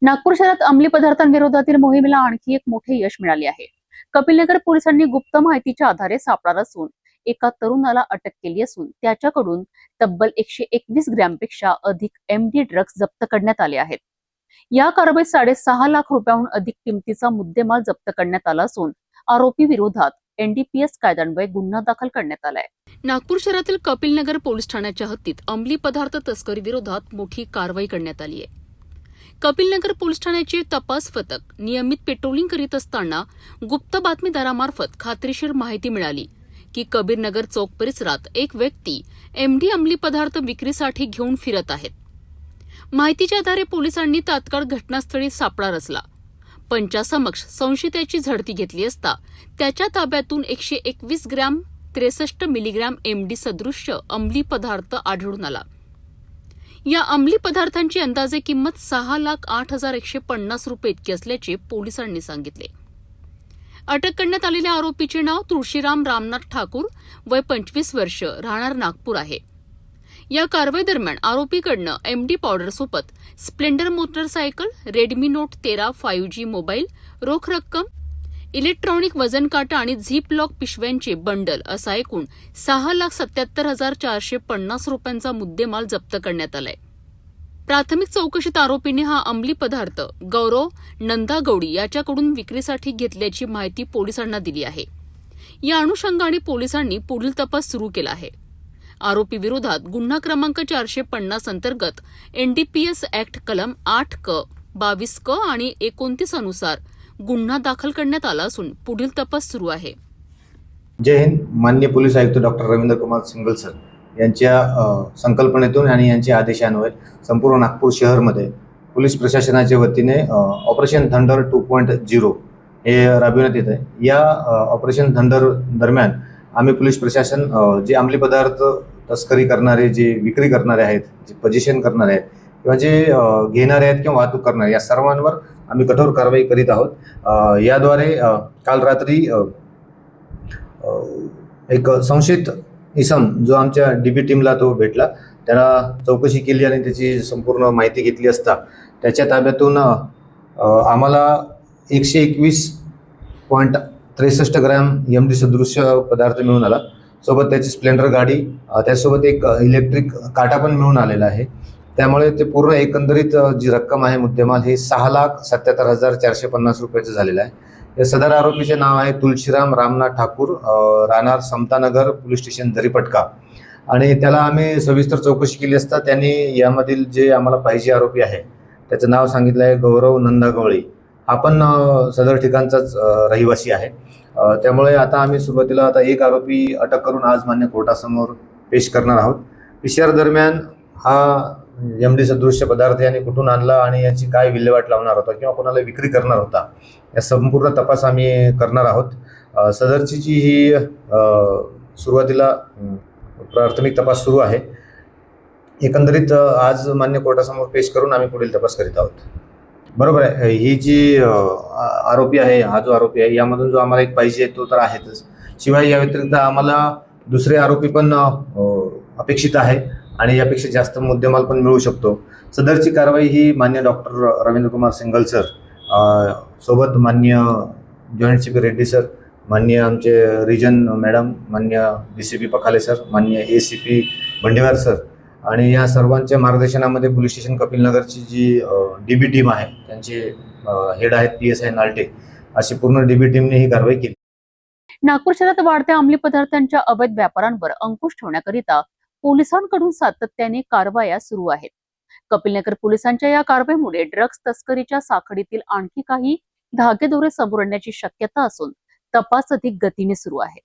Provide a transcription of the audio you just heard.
नागपूर शहरात अंमली पदार्थांविरोधातील मोहिमेला आणखी एक मोठे यश मिळाले आहे. कपिलनगर पोलिसांनी गुप्त माहितीच्या आधारे सापळा रचून एका तरुणाला अटक केली असून त्याच्याकडून तब्बल 121 ग्रॅमपेक्षा अधिक एमडी ड्रग्ज जप्त करण्यात आले आहेत. या कारवाईत 6.5 लाख रुपयांहून अधिक किमतीचा मुद्देमाल जप्त करण्यात आला असून आरोपी विरोधात एनडीपीएस कायद्यान्वये गुन्हा दाखल करण्यात आलाय. नागपूर शहरातील कपिलनगर पोलीस ठाण्याच्या हद्दीत अंमली पदार्थ तस्करी विरोधात मोठी कारवाई करण्यात आली आहे. कपिलनगर पोलीस ठाण्याचे तपास पथक नियमित पेट्रोलिंग करीत असताना गुप्त बातमीदारामार्फत खात्रीशीर माहिती मिळाली की कबीरनगर चौक परिसरात एक व्यक्ती एमडी अंमली पदार्थ विक्रीसाठी घेऊन फिरत आहेत. माहितीच्या आधारे पोलिसांनी तात्काळ घटनास्थळी सापळा रचला. पंचासमक्ष संशयिताची झडती घेतली असता त्याच्या ताब्यातून 121 ग्रॅम 63 मिलीग्रॅम एमडी सदृश्य अंमली पदार्थ आढळून आला. या अंमली पदार्थांची अंदाजे किंमत 6,08,150 रुपये इतकी असल्याचे पोलिसांनी सांगितले. अटक करण्यात आलेल्या आरोपीचे नाव तुळशीराम रामनाथ ठाकूर, वय 25 वर्ष, राहणार नागपूर आहे. या कारवाई दरम्यान आरोपीकडनं एमडी पावडरसोबत Splendor motorcycle, Redmi Note 13 5G mobile, रोख रक्कम, इलेक्ट्रॉनिक वजन काटा आणि झिप लॉक पिशव्यांचे बंडल असा एकूण 6,77,450 रुपयांचा मुद्देमाल जप्त करण्यात आलाय. प्राथमिक चौकशीत आरोपीने हा अंमली पदार्थ गौरव नंदागौडी याच्याकडून विक्रीसाठी घेतल्याची माहिती पोलिसांना दिली आहे. या अनुषंगाने पोलिसांनी पुढील तपास सुरू केला आहे. आरोपी विरोधात गुन्हा क्रमांक 450 अंतर्गत एनडीपीएस ऍक्ट कलम 8 क 22 क आणि 29 अनुसार गुन्हा दाखल करण्यात आला असून पुढील तपास सुरू आहे. जय हिंद. माननीय पोलीस आयुक्त doctor Ravindra Kumar single sir यांच्या संकल्पनेतून आणि यांच्या आदेशान्वये संपूर्ण नागपूर शहरमध्ये पोलीस प्रशासनाच्या वतीने ऑपरेशन थंडर 2.0 हे राबविण्यात येत आहे. या ऑपरेशन थंडर दरम्यान आम्ही पोलीस प्रशासन जे अंमली पदार्थ तस्करी करणारे, जे विक्री करणारे आहेत, जे पोझिशन करणारे आहेत किंवा जे घेणारे आहेत किंवा वाहतूक करणारे, या सर्वांवर आम्ही कठोर कारवाई करीत आहोत. याद्वारे काल रात्री एक संशयित इसम जो आमच्या डीबी टीमला तो भेटला, त्याला चौकशी केली आणि त्याची संपूर्ण माहिती घेतली असता त्याच्या ताब्यातून आम्हाला 121.63 ग्रॅम एमडी सदृश्य पदार्थ मिळून आला. सोबत त्याची स्प्लेंडर गाडी, त्यासोबत एक इलेक्ट्रिक काटा पण मिळून आलेला आहे. त्यामुळे ते पूर्ण एकंदरीत जी रक्कम आहे मुद्देमाल हे 6,77,450 रुपयाचं झालेलं आहे. या सदर आरोपीचे नाव आहे तुळशीराम रामनाथ ठाकूर, राहणार समतानगर, पोलीस स्टेशन दरीपटका. आणि त्याला आम्ही सविस्तर चौकशी केली असता त्यांनी यामधील जे आम्हाला पाहिजे आरोपी आहे त्याचं नाव सांगितलं आहे गौरव नंदागवळी. हा पण सदर ठिकाणचाच रहिवासी आहे. त्यामुळे आता आम्ही सुरुवातीला आता एक आरोपी अटक करून आज मान्य कोर्टासमोर पेश करणार आहोत. PCR दरम्यान हा एमडी सदृश्य पदार्थ याने कुठून आणला आणि याची काय विल्हेवाट लावणार होता किंवा कोणाला विक्री करणार होता, या संपूर्ण तपास आम्ही करणार आहोत. सदरची जी ही सुरुवातीला प्राथमिक तपास सुरू आहे. एकंदरीत आज मान्य कोर्टासमोर पेश करून आम्ही पुढील तपास करीत आहोत. बरोबर आहे. ही जी आरोपी आहे, हा जो आरोपी आहे, यामधून जो आम्हाला एक पाहिजे तो तर आहेतच. शिवाय या व्यतिरिक्त आम्हाला दुसरे आरोपी पण अपेक्षित आहे आणि यापेक्षा जास्त मुद्देमाल पण मिळू शकतो. सदरची कारवाई ही मान्य doctor Ravindra Kumar single sir सोबत मान्य जॉईंट CP रेड्डी सर, मान्य आमचे रिजन मॅडम, मान्य DCP पखाले सर, मान्य ACP बंडेवार सर आणि या सर्वांच्या मार्गदर्शनामध्ये पोलीस स्टेशन कपिलनगरची जी DB टीम आहे, त्यांचे हेड आहेत PSI नाल्टे, अशी पूर्ण DB टीमने ही कारवाई केली. नागपूर शहरात वाढत्या अंमली पदार्थांच्या अवैध व्यापारांवर अंकुश ठेवण्याकरिता पोलिसांकडून सातत्याने कारवाया सुरू आहेत. कपिलनगर पोलिसांच्या या कारवाईमुळे ड्रग्ज तस्करीच्या साखळीतील आणखी काही धागेदोरे समोर येण्याची शक्यता असून तपास अधिक गतीने सुरू आहे.